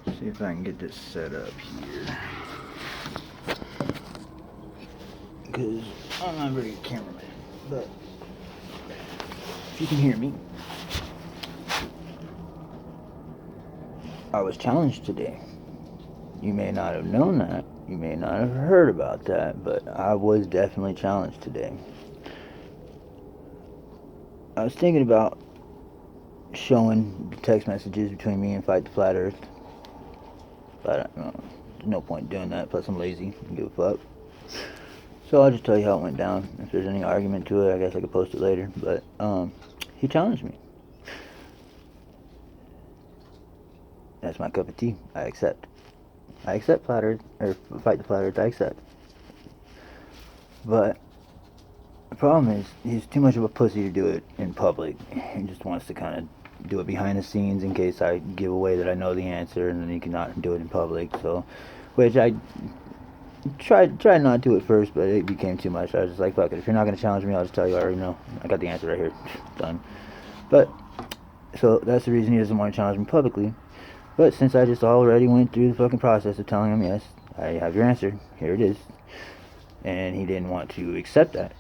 See if I can get this set up here. Because I'm not a very good cameraman, but if you can hear me. I was challenged today. You may not have known that. You may not have heard about that, but I was definitely challenged today. I was thinking about showing the text messages between me and Fight the Flat Earth, but there's no point doing that. Plus, I'm lazy. I don't give a fuck. So I'll just tell you how it went down. If there's any argument to it, I guess I could post it later. But he challenged me. That's my cup of tea. I accept. I accept Flat Earth, or Fight the Flat Earth. I accept. But the problem is, he's too much of a pussy to do it in public. He just wants to kind of do it behind the scenes in case I give away that I know the answer, and then he cannot do it in public. So, which I tried not to at first, but it became too much. I was just like, fuck it. If you're not gonna challenge me, I'll just tell you I already know. I got the answer right here. Done. But so that's the reason he doesn't want to challenge me publicly. But since I just already went through the fucking process of telling him, yes, I have your answer, here it is, and he didn't want to accept that,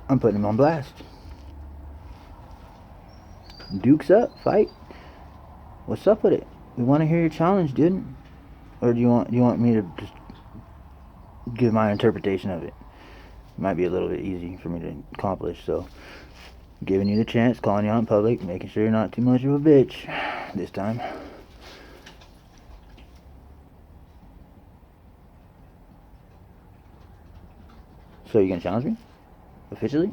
I'm putting him on blast. Duke's up, fight. What's up with it? We want to hear your challenge, dude. Or do you want me to just give my interpretation of it? It might be a little bit easy for me to accomplish, so giving you the chance, calling you out in public, making sure you're not too much of a bitch this time. So you gonna challenge me? Officially?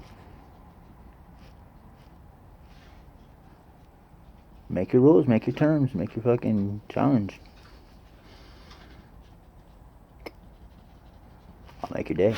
Make your rules, make your terms, make your fucking challenge. I'll make your day.